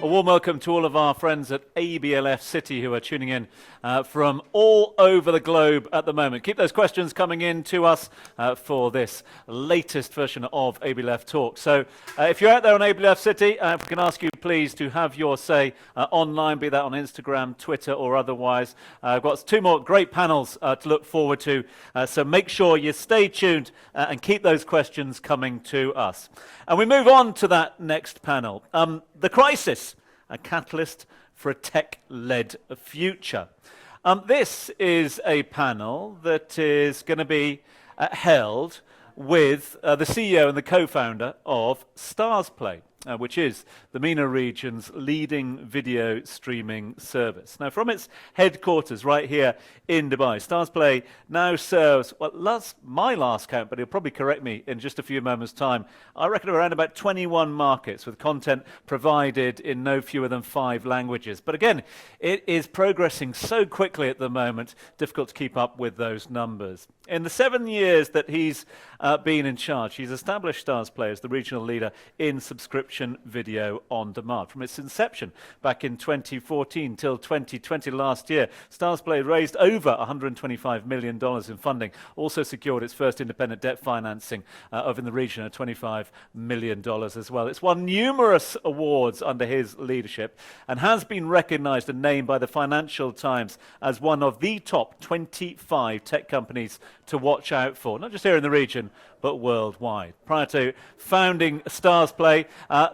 A warm welcome to all of our friends at ABLF City who are tuning in from all over the globe at the moment. Keep those questions coming in to us for this latest version of ABLF Talks. So if you're out there on ABLF City, if we can ask you please to have your say online, be that on Instagram, Twitter or otherwise. I've got two more great panels to look forward to, so make sure you stay tuned and keep those questions coming to us. And we move on to that next panel. The crisis, a catalyst for a tech-led future. This is a panel that is going to be held with the CEO and the co-founder of STARZPLAY, which is the MENA region's leading video streaming service. Now, from its headquarters right here in Dubai, STARZPLAY now serves, well, my last count, but he'll probably correct me in just a few moments' time, I reckon around about 21 markets with content provided in no fewer than 5 languages. But again, it is progressing so quickly at the moment, difficult to keep up with those numbers. In the 7 years that he's been in charge, he's established STARZPLAY as the regional leader in subscription video on demand. From its inception back in 2014 till 2020 last year, STARZPLAY raised over $125 million in funding, also secured its first independent debt financing of in the region of $25 million as well. It's won numerous awards under his leadership and has been recognized and named by the Financial Times as one of the top 25 tech companies to watch out for, not just here in the region, but worldwide. Prior to founding STARZPLAY,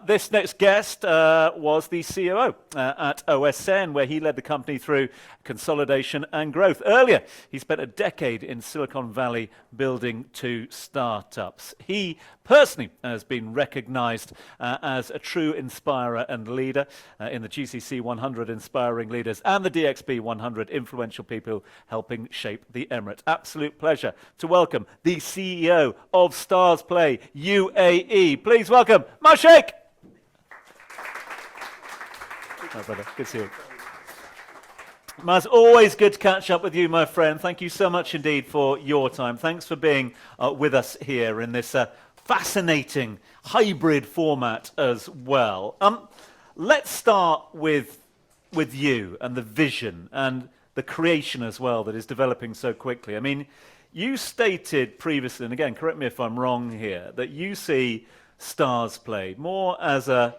this next guest was the COO at OSN, where he led the company through consolidation and growth. Earlier, he spent a decade in Silicon Valley building 2 startups. He personally has been recognized as a true inspirer and leader in the GCC 100 Inspiring Leaders and the DXB 100 Influential People Helping Shape the Emirate. Absolute pleasure to welcome the CEO of STARZPLAY UAE. Please welcome Maaz Sheikh. Hi, brother. Good to see you. Maaz, always good to catch up with you, my friend. Thank you so much indeed for your time. Thanks for being with us here in this fascinating hybrid format as well. Let's start with you and the vision and the creation as well that is developing so quickly. I mean, you stated previously, and again, correct me if I'm wrong here, that you see STARZPLAY more as an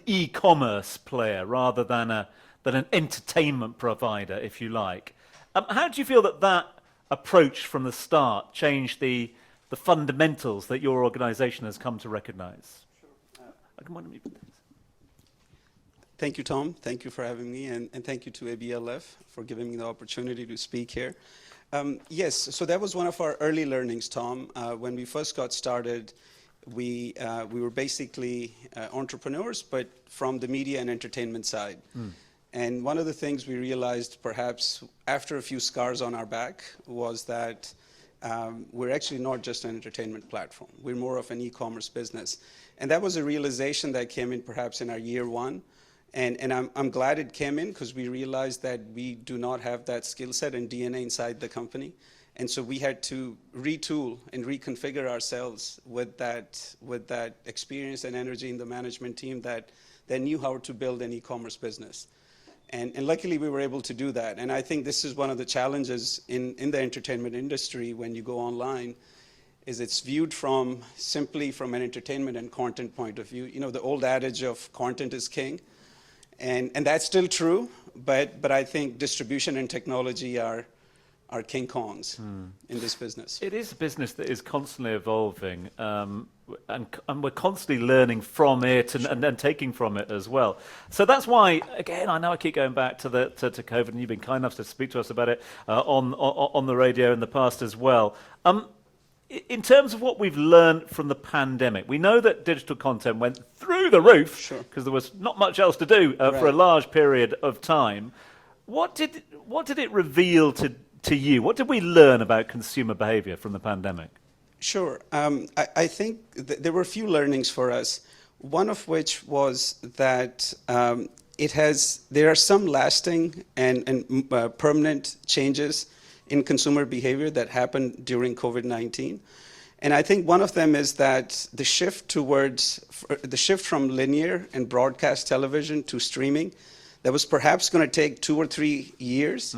e-commerce player rather than an entertainment provider, if you like. How do you feel that approach from the start changed the fundamentals that your organization has come to recognize? Sure. Thank you, Tom. Thank you for having me, and thank you to ABLF for giving me the opportunity to speak here. Yes, so that was one of our early learnings, Tom. When we first got started, we were basically entrepreneurs, but from the media and entertainment side. And one of the things we realized, perhaps after a few scars on our back, was that we're actually not just an entertainment platform. We're more of an e-commerce business. And that was a realization that came in perhaps in our year 1. And I'm glad it came in, because we realized that we do not have that skill set and DNA inside the company. And so we had to retool and reconfigure ourselves with that experience and energy in the management team that knew how to build an e-commerce business. And luckily we were able to do that. And I think this is one of the challenges in the entertainment industry when you go online, is it's viewed simply from an entertainment and content point of view. You know, the old adage of content is king. And that's still true, but I think distribution and technology are King Kongs in this business. It is a business that is constantly evolving, and we're constantly learning from it and taking from it as well. So that's why, again, I know I keep going back to COVID, and you've been kind enough to speak to us about it on the radio in the past as well. In terms of what we've learned from the pandemic, we know that digital content went through the roof because there was not much else to do for a large period of time. What did it reveal to you? What did we learn about consumer behavior from the pandemic? Sure. I think there were a few learnings for us, one of which was that there are some lasting and permanent changes in consumer behavior that happened during COVID-19. And I think one of them is that the shift from linear and broadcast television to streaming, that was perhaps going to take 2 or 3 years,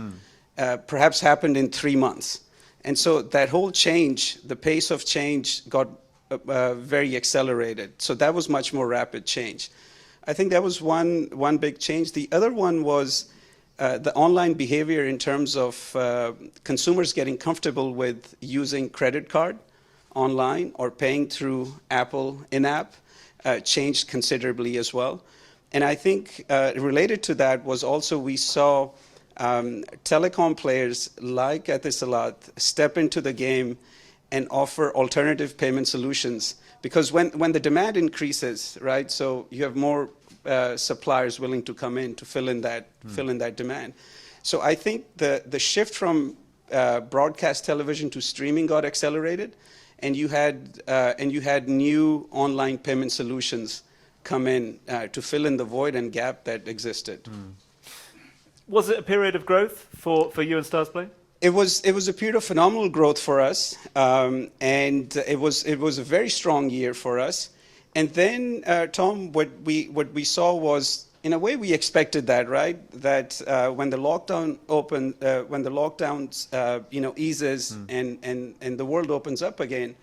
perhaps happened in 3 months. And so that whole change, the pace of change got very accelerated. So that was much more rapid change. I think that was one big change. The other one was the online behavior in terms of consumers getting comfortable with using credit card online or paying through Apple in-app changed considerably as well. And I think related to that was also we saw telecom players like Etisalat step into the game and offer alternative payment solutions. Because when the demand increases, right, so you have more suppliers willing to come in to fill in that demand. So I think the shift from broadcast television to streaming got accelerated, and you had new online payment solutions come in to fill in the void and gap that existed. Was it a period of growth for you and STARZPLAY? It was a period of phenomenal growth for us, and it was a very strong year for us. And then, Tom, what we saw was, in a way, we expected that, right? That when the lockdown eases and the world opens up again,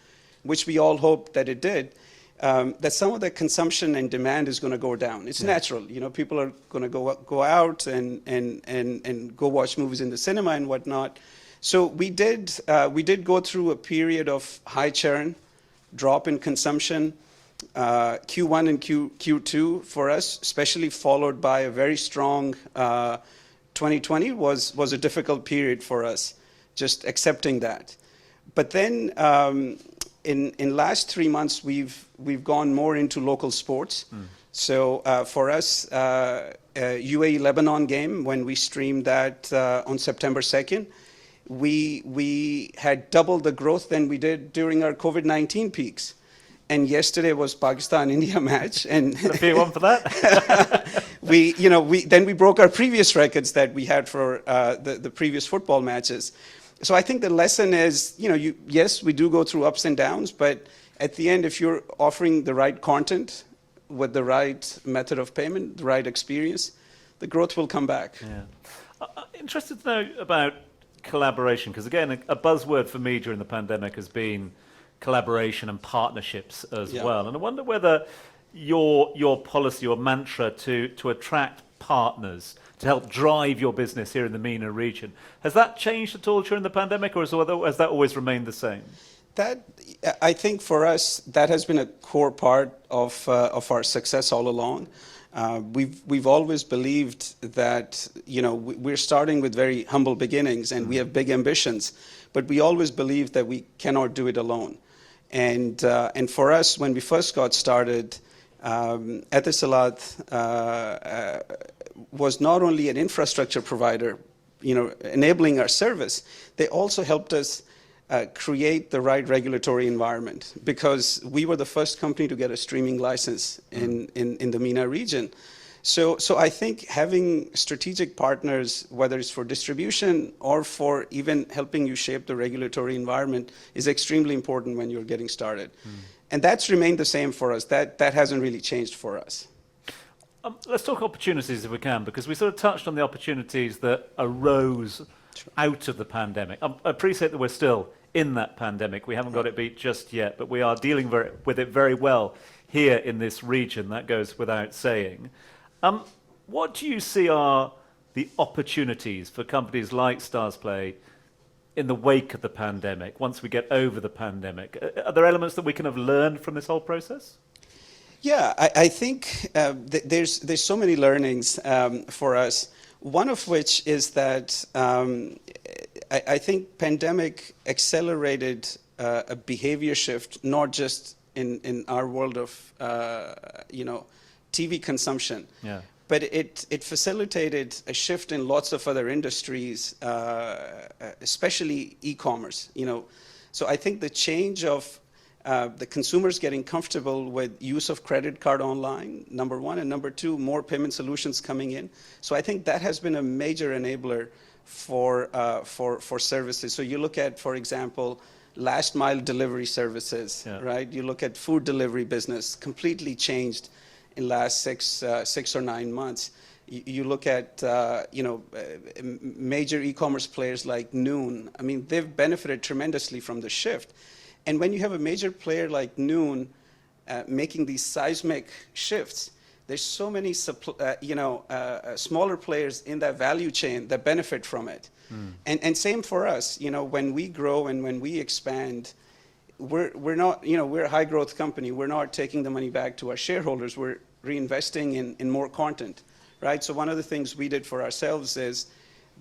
which we all hoped that it did, that some of the consumption and demand is going to go down. It's natural, people are going to go out and go watch movies in the cinema and whatnot. So we did go through a period of high churn, drop in consumption. Q1 and Q2 for us, especially followed by a very strong 2020 was a difficult period for us, just accepting that. But then in last 3 months, we've gone more into local sports. So for us, UAE-Lebanon game, when we streamed that on September 2nd, we had double the growth than we did during our COVID-19 peaks. And yesterday was Pakistan-India match, and a big one for that. Then we broke our previous records that we had for the previous football matches. So I think the lesson is, yes, we do go through ups and downs, but at the end, if you're offering the right content with the right method of payment, the right experience, the growth will come back. Yeah. Interested to know about collaboration, because again, a buzzword for me during the pandemic has been collaboration and partnerships as well. And I wonder whether your policy or mantra to attract partners to help drive your business here in the MENA region, has that changed at all during the pandemic, or has that always remained the same? That, I think for us, that has been a core part of our success all along. We've always believed that, we're starting with very humble beginnings and we have big ambitions, but we always believed that we cannot do it alone. And for us, when we first got started, Etisalat was not only an infrastructure provider, enabling our service, they also helped us create the right regulatory environment, because we were the first company to get a streaming license in the MENA region. So I think having strategic partners, whether it's for distribution or for even helping you shape the regulatory environment, is extremely important when you're getting started. And that's remained the same for us. That hasn't really changed for us. Let's talk opportunities if we can, because we sort of touched on the opportunities that arose out of the pandemic. I appreciate that we're still in that pandemic. We haven't got it beat just yet, but we are dealing with it very well here in this region. That goes without saying. What do you see are the opportunities for companies like STARZPLAY in the wake of the pandemic, once we get over the pandemic? Are there elements that we can have learned from this whole process? Yeah, I think there's so many learnings for us. One of which is that I think pandemic accelerated a behavior shift, not just in our world of TV consumption, but it facilitated a shift in lots of other industries, especially e-commerce. So I think the change of the consumers getting comfortable with use of credit card online, number one, and number two, more payment solutions coming in. So I think that has been a major enabler for services. So you look at, for example, last mile delivery services, right? You look at food delivery business, completely changed in last 6 or 9 months. You look at major e-commerce players like Noon. I mean, they've benefited tremendously from the shift. And when you have a major player like Noon making these seismic shifts, there's so many smaller players in that value chain that benefit from it. And same for us. When we grow and when we expand, we're not, we're a high growth company. We're not taking the money back to our shareholders. We're reinvesting in more content, right? So one of the things we did for ourselves is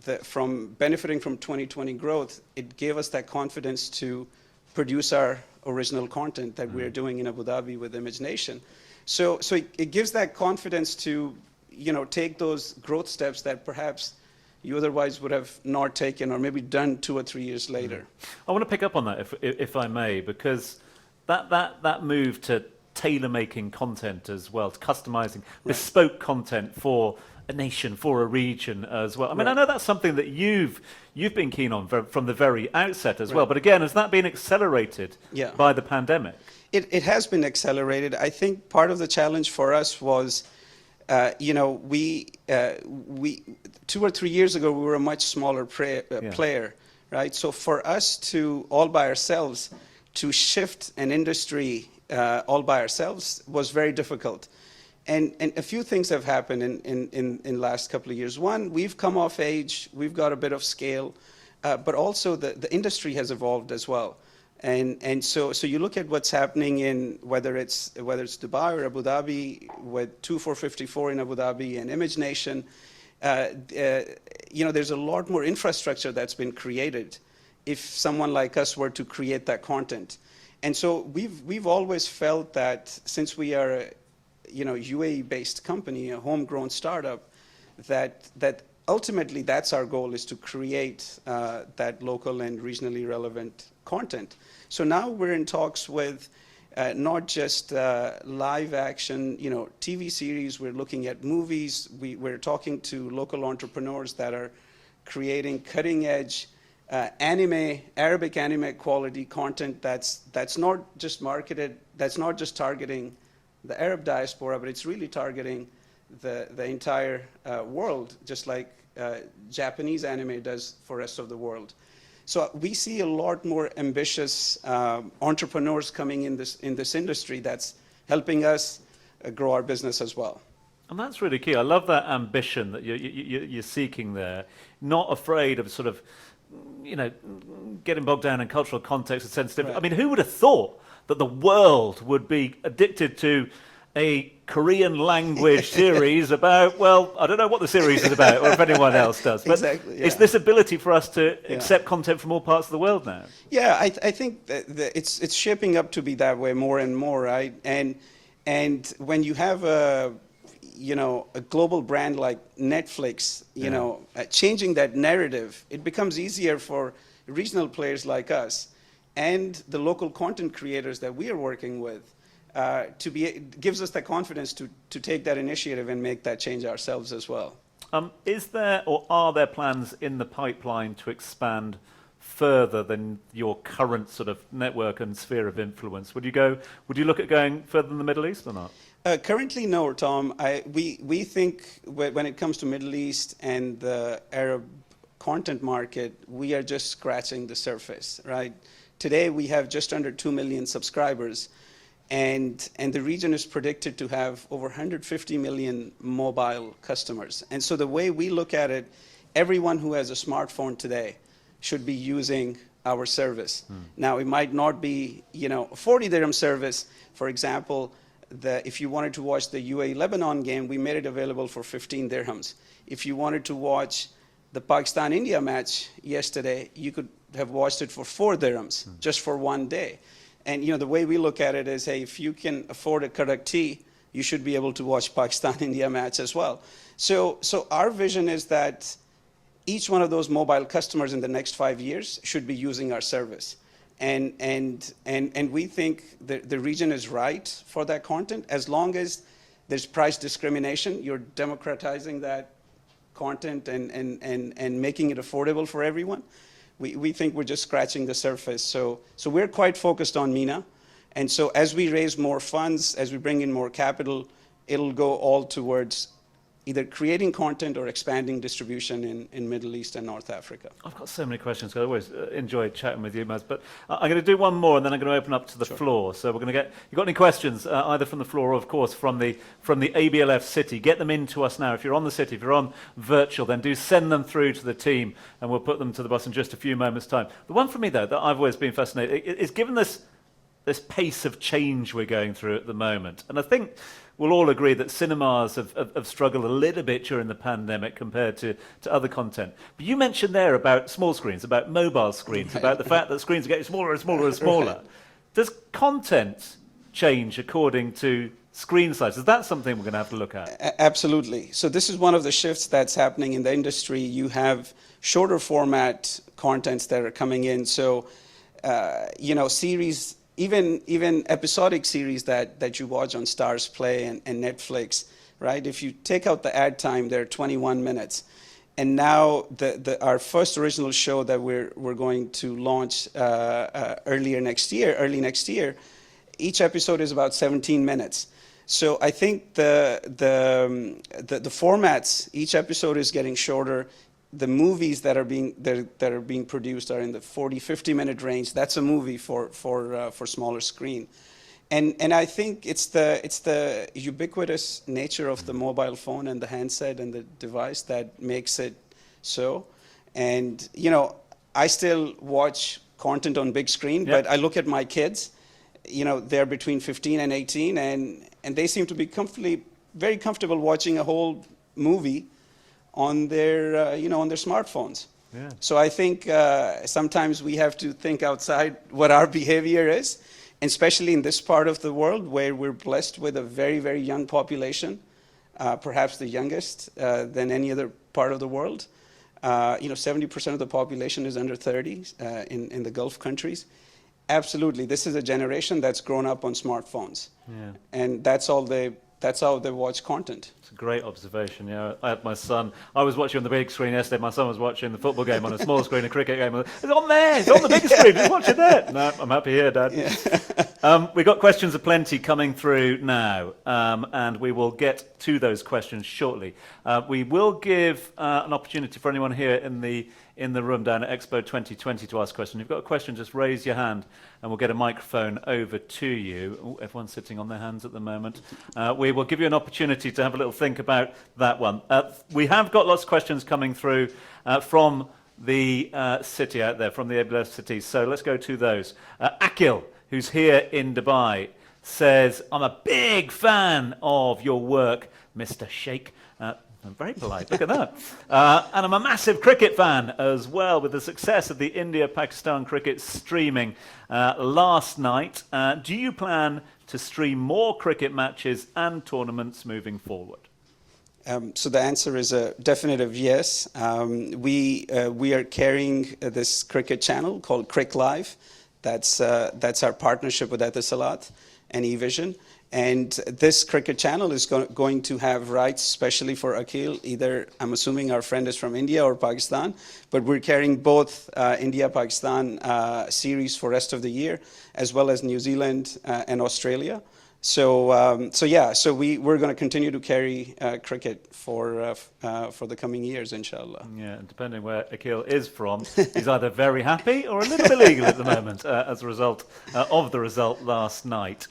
that from benefiting from 2020 growth, it gave us that confidence to produce our original content that we're doing in Abu Dhabi with Image Nation. So it gives that confidence to, take those growth steps that perhaps you otherwise would have not taken or maybe done 2 or 3 years later. I want to pick up on that, if I may, because that move to tailor-making content as well, to customizing bespoke content for a nation, for a region as well. I mean, I know that's something that you've been keen on from the very outset as well. But again, has that been accelerated by the pandemic? It has been accelerated. I think part of the challenge for us was, we 2 or 3 years ago, we were a much smaller player, right? So for us to all by ourselves, to shift an industry all by ourselves was very difficult. And a few things have happened in last couple of years. One, we've come of age, we've got a bit of scale, but also the industry has evolved as well. And so you look at what's happening in whether it's Dubai or Abu Dhabi with 2454 in Abu Dhabi and Image Nation, there's a lot more infrastructure that's been created if someone like us were to create that content. And so we've always felt that since we are a UAE-based company, a homegrown startup, that ultimately that's our goal, is to create that local and regionally relevant content. So now we're in talks with not just live action, TV series. We're looking at movies. We're talking to local entrepreneurs that are creating cutting-edge anime, Arabic anime quality content that's not just marketed, that's not just targeting the Arab diaspora, but it's really targeting the entire world, just like Japanese anime does for the rest of the world. So we see a lot more ambitious entrepreneurs coming in this industry that's helping us grow our business as well. And that's really key. I love that ambition that you're seeking there. Not afraid of sort of, getting bogged down in cultural context and sensitivity. I mean, who would have thought that the world would be addicted to a Korean language series about, well, I don't know what the series is about, or if anyone else does. But it's this ability for us to accept content from all parts of the world now. Yeah, I think that it's shaping up to be that way more and more, right? And when you have a global brand like Netflix, changing that narrative, it becomes easier for regional players like us and the local content creators that we are working with gives us the confidence to take that initiative and make that change ourselves as well. Is there or are there plans in the pipeline to expand further than your current sort of network and sphere of influence? Would you look at going further than the Middle East or not? Currently, no, Tom. We think when it comes to Middle East and the Arab content market, we are just scratching the surface, right? Today, we have just under 2 million subscribers, and the region is predicted to have over 150 million mobile customers. And so the way we look at it, everyone who has a smartphone today should be using our service. Now, it might not be, a 40 dirham service. For example, if you wanted to watch the UAE-Lebanon game, we made it available for 15 dirhams. If you wanted to watch the Pakistan-India match yesterday, you could have watched it for 4 dirhams just for one day. And the way we look at it is, hey, if you can afford a karak tea, you should be able to watch Pakistan-India match as well. So our vision is that each one of those mobile customers in the next 5 years should be using our service. And we think the region is right for that content. As long as there's price discrimination, you're democratizing that content and making it affordable for everyone. we think we're just scratching the surface. So we're quite focused on MENA. And so as we raise more funds, as we bring in more capital, it'll go all towards either creating content or expanding distribution in Middle East and North Africa. I've got so many questions. I always enjoy chatting with you, Maaz. But I'm going to do one more, and then I'm going to open up to the floor. So we're going to get. You got any questions, either from the floor or, of course, from the ABLF City? Get them in to us now. If you're on the City, if you're on virtual, then do send them through to the team, and we'll put them to the bus in just a few moments' time. The one for me, though, that I've always been fascinated is given this pace of change we're going through at the moment, and I think we'll all agree that cinemas have struggled a little bit during the pandemic compared to other content. But you mentioned there about small screens, about mobile screens, about the fact that screens are getting smaller and smaller and smaller. Right. Does content change according to screen size? Is that something we're going to have to look at? Absolutely. So this is one of the shifts that's happening in the industry. You have shorter format contents that are coming in. So, series, even episodic series that you watch on STARZPLAY and Netflix, right? If you take out the ad time, they're 21 minutes. And now our first original show that we're going to launch early next year, each episode is about 17 minutes. So I think the formats, each episode is getting shorter. The movies that are being produced are in the 40-50 minute range. That's a movie for smaller screen, and I think it's the ubiquitous nature of the mobile phone and the handset and the device that makes it so. And I still watch content on big screen, but I look at my kids. They're between 15 and 18, and they seem to be very comfortable watching a whole movie on their smartphones. Yeah. So I think sometimes we have to think outside what our behavior is, and especially in this part of the world where we're blessed with a very, very young population, perhaps the youngest than any other part of the world. 70% of the population is under 30 in the Gulf countries. Absolutely, this is a generation that's grown up on smartphones, and that's how they watch content. It's a great observation. I had my son. I was watching on the big screen yesterday. My son was watching the football game on a small screen, a cricket game. It's on there. It's on the big screen. He's watching that. No, I'm happy here, Dad. Yeah. We've got questions aplenty coming through now, and we will get to those questions shortly. We will give an opportunity for anyone here in the room down at Expo 2020 to ask a question. If you've got a question, just raise your hand and we'll get a microphone over to you. Ooh, everyone's sitting on their hands at the moment. We will give you an opportunity to have a little think about that one. We have got lots of questions coming through from the city out there, from the ABLF City. So let's go to those. Akil, who's here in Dubai, says, I'm a big fan of your work, Mr. Sheikh. I'm very polite, look at that. And I'm a massive cricket fan as well, with the success of the India-Pakistan cricket streaming last night. Do you plan to stream more cricket matches and tournaments moving forward? So the answer is a definitive yes. We are carrying this cricket channel called Crick Live. That's our partnership with Etisalat and eVision. And this cricket channel is going to have rights specially for Akil. Either, I'm assuming our friend is from India or Pakistan, but we're carrying both India-Pakistan series for rest of the year, as well as New Zealand and Australia. So we're going to continue to carry cricket for the coming years, inshallah. Yeah, and depending where Akil is from, he's either very happy or a little bit illegal at the moment as a result of the result last night.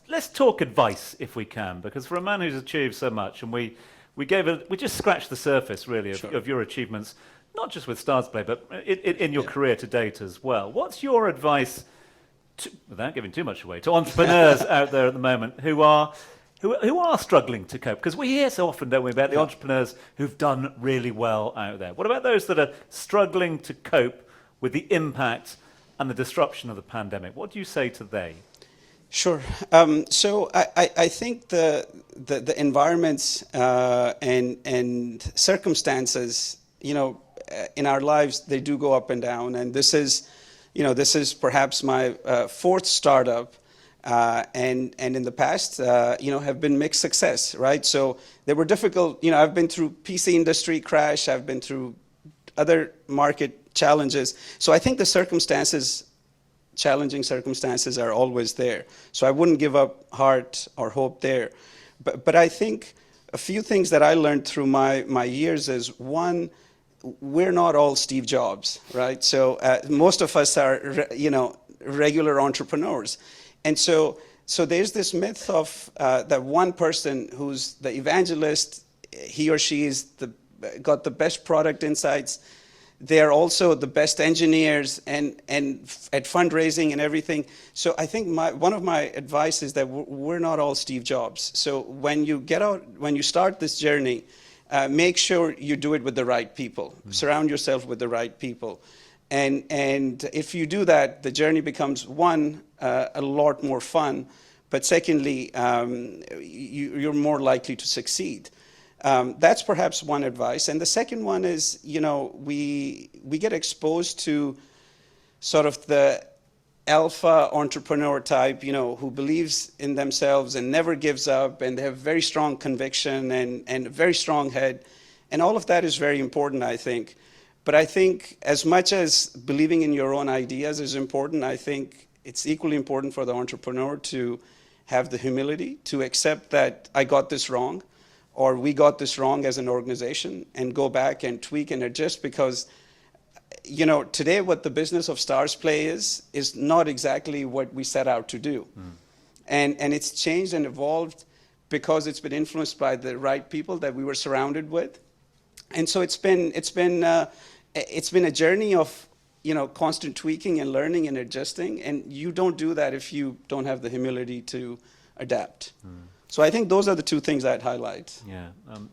Let's talk advice if we can, because for a man who's achieved so much, and we just scratched the surface really of your achievements, not just with STARZPLAY, but in your career to date as well. What's your advice, without giving too much away, to entrepreneurs out there at the moment who are struggling to cope? Because we hear so often, don't we, about the entrepreneurs who've done really well out there. What about those that are struggling to cope with the impact and the disruption of the pandemic? What do you say to they? Sure. So I think the environments and circumstances, in our lives, they do go up and down. And this is perhaps my fourth startup, and in the past, have been mixed success, right? So they were difficult. I've been through PC industry crash. I've been through other market challenges. So I think the circumstances, challenging circumstances, are always there. So I wouldn't give up heart or hope there. But I think a few things that I learned through my years is, one, we're not all Steve Jobs, right? So most of us are, regular entrepreneurs. And so there's this myth of that one person who's the evangelist, he or she is got the best product insights. They are also the best engineers and at fundraising and everything. So I think one of my advice is that we're not all Steve Jobs. So when you start this journey, make sure you do it with the right people. Surround yourself with the right people. And if you do that, the journey becomes, one, a lot more fun, but secondly, you're more likely to succeed. That's perhaps one advice. And the second one is, we get exposed to sort of the alpha entrepreneur type, who believes in themselves and never gives up, and they have very strong conviction and a very strong head. And all of that is very important, I think. But I think as much as believing in your own ideas is important, I think it's equally important for the entrepreneur to have the humility to accept that I got this wrong, or we got this wrong as an organization, and go back and tweak and adjust, because today what the business of STARZPLAY is not exactly what we set out to do. And it's changed and evolved because it's been influenced by the right people that we were surrounded with. And so it's been a journey of constant tweaking and learning and adjusting, and you don't do that if you don't have the humility to adapt. So I think those are the two things I'd highlight. Yeah,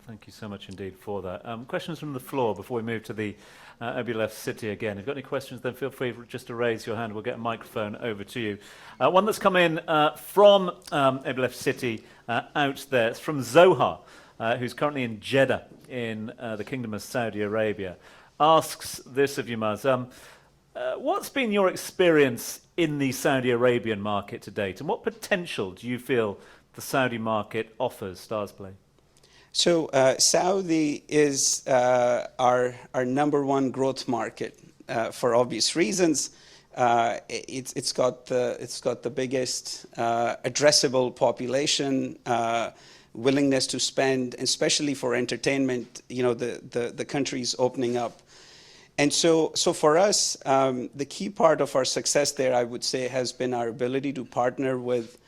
thank you so much indeed for that. Questions from the floor before we move to the ABLF City again. If you've got any questions, then feel free just to raise your hand. We'll get a microphone over to you. One that's come in from ABLF City out there. It's from Zohar, who's currently in Jeddah in the Kingdom of Saudi Arabia. Asks this of you, Maaz. What's been your experience in the Saudi Arabian market to date, and what potential do you feel the Saudi market offers STARZPLAY? So Saudi is our number one growth market for obvious reasons. It's got the biggest addressable population, willingness to spend, especially for entertainment. The country's opening up. And so for us, the key part of our success there, I would say, has been our ability to partner with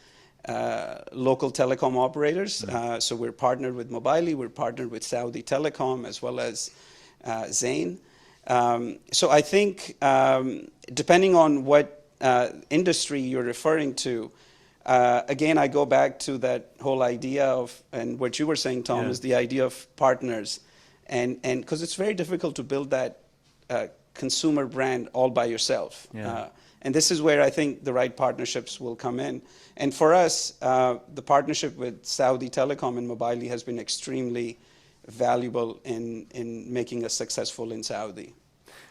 local telecom operators. So we're partnered with Mobily, we're partnered with Saudi Telecom, as well as Zain. So I think, depending on what industry you're referring to, again, I go back to that whole idea of, and what you were saying, Tom, is the idea of partners. And because it's very difficult to build that consumer brand all by yourself. And this is where I think the right partnerships will come in. And for us, the partnership with Saudi Telecom and Mobily has been extremely valuable in making us successful in Saudi.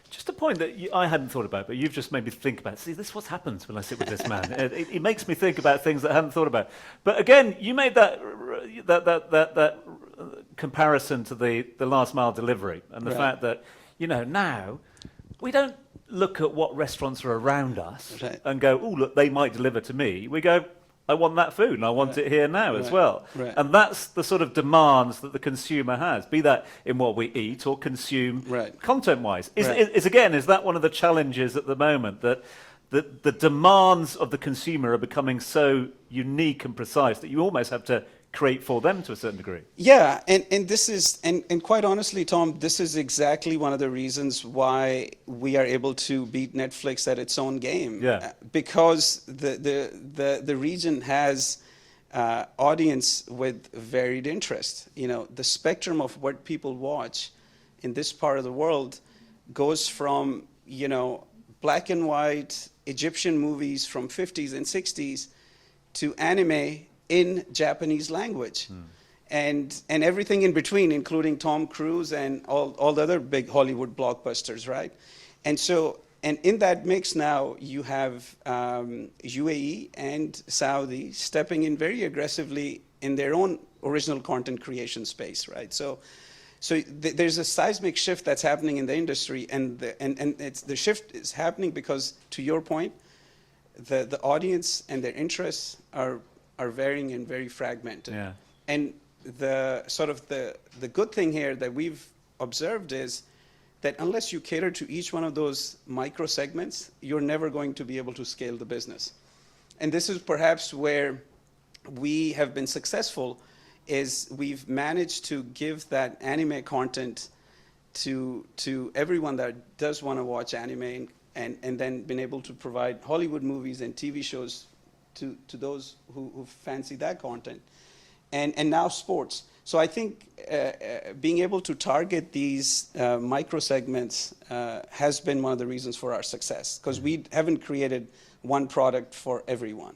Just a point that I hadn't thought about, but you've just made me think about. See, this is what happens when I sit with this man. It makes me think about things that I hadn't thought about. But again, you made that comparison to the last mile delivery and the fact that, now we don't look at what restaurants are around us and go, oh, look, they might deliver to me. We go, I want that food and I want it here now as well. And that's the sort of demands that the consumer has, be that in what we eat or consume content-wise. Is that one of the challenges at the moment, that the demands of the consumer are becoming so unique and precise that you almost have to create for them to a certain degree? Yeah, and this is, and quite honestly, Tom, this is exactly one of the reasons why we are able to beat Netflix at its own game. Because the region has audience with varied interests. The spectrum of what people watch in this part of the world goes from, black and white Egyptian movies from 50s and 60s to anime in Japanese language, and everything in between, including Tom Cruise and all the other big Hollywood blockbusters, right? And so, and in that mix now, you have UAE and Saudi stepping in very aggressively in their own original content creation space, right? So So there's a seismic shift that's happening in the industry, and the shift is happening because, to your point, the audience and their interests are varying and very fragmented. Yeah. And the good thing here that we've observed is that unless you cater to each one of those micro segments, you're never going to be able to scale the business. And this is perhaps where we have been successful, is we've managed to give that anime content to everyone that does want to watch anime, and then been able to provide Hollywood movies and TV shows to those who fancy that content. And now sports. So I think being able to target these micro segments has been one of the reasons for our success, because we haven't created one product for everyone.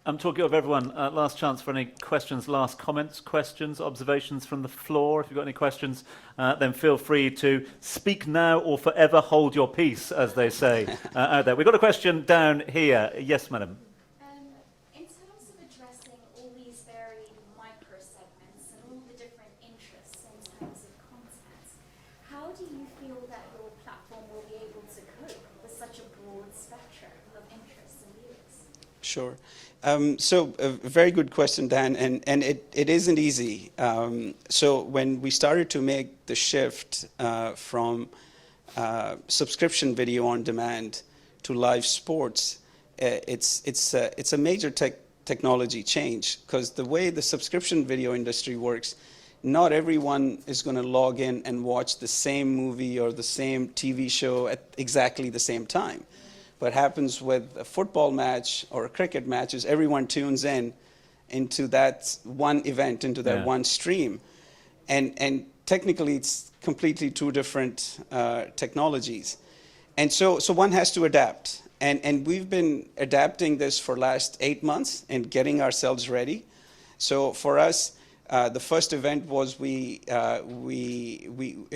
I'm talking of everyone. Last chance for any questions, last comments, questions, observations from the floor. If you've got any questions, then feel free to speak now or forever hold your peace, as they say out there. We've got a question down here. Yes, madam. In terms of addressing all these varied micro-segments and all the different interests in terms of content, how do you feel that your platform will be able to cope with such a broad spectrum of interests and views? Sure. So a very good question, Dan, and it isn't easy. So when we started to make the shift from subscription video on demand to live sports, it's a major technology change, because the way the subscription video industry works, not everyone is going to log in and watch the same movie or the same TV show at exactly the same time. What happens with a football match or a cricket match is everyone tunes in into that one event, into that one stream. And technically, it's completely two different technologies. And so one has to adapt. And we've been adapting this for last 8 months and getting ourselves ready. So for us, the first event was it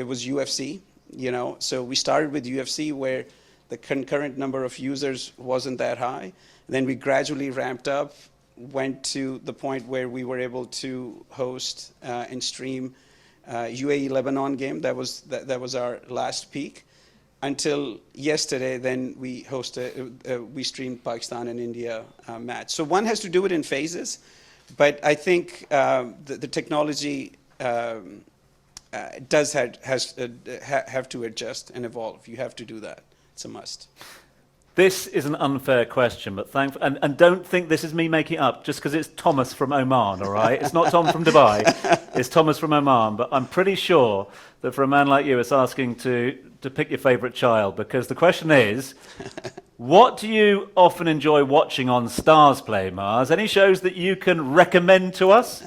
was UFC, you know. So we started with UFC, where the concurrent number of users wasn't that high. Then we gradually ramped up, went to the point where we were able to host and stream UAE-Lebanon game. That was our last peak. Until yesterday, then we we streamed Pakistan and India match. So one has to do it in phases, but I think the technology does have to adjust and evolve. You have to do that. It's a must. This is an unfair question, but and don't think this is me making it up just because it's Thomas from Oman, all right? It's not Tom from Dubai, it's Thomas from Oman, but I'm pretty sure that for a man like you, it's asking to pick your favourite child, because the question is, what do you often enjoy watching on STARZPLAY, Maaz? Any shows that you can recommend to us?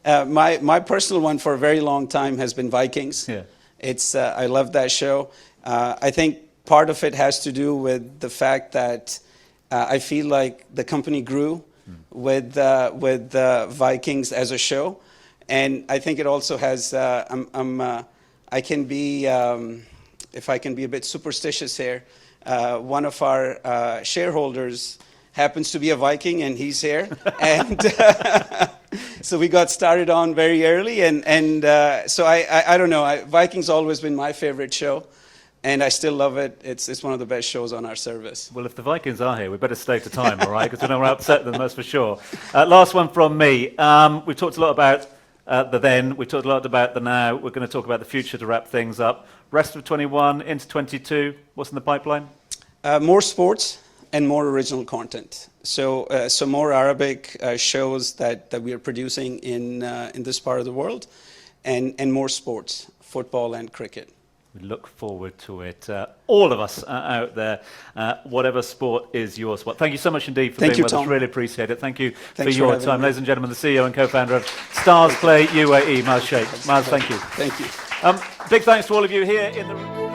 My personal one for a very long time has been Vikings. Yeah. I love that show. I think part of it has to do with the fact that I feel like the company grew with Vikings as a show, and I think it also has. I can be, if I can be a bit superstitious here, one of our shareholders happens to be a Viking, and he's here, and so we got started on very early, and so I don't know. Vikings always been my favorite show. And I still love it. It's one of the best shows on our service. Well, if the Vikings are here, we better stay to time, all right? Because we don't want to upset them, that's for sure. Last one from me. We've talked a lot about the then. We've talked a lot about the now. We're going to talk about the future to wrap things up. Rest of 21 into 22, what's in the pipeline? More sports and more original content. So more Arabic shows that we are producing in this part of the world, and more sports, football and cricket. We look forward to it. All of us out there, whatever sport is your sport. Thank you so much indeed for being with us. Really appreciate it. Thank you for your time. Ladies and gentlemen, the CEO and co-founder of STARZPLAY UAE, Maaz Sheikh. Maaz, thank you. Thank you. Big thanks to all of you here in the room.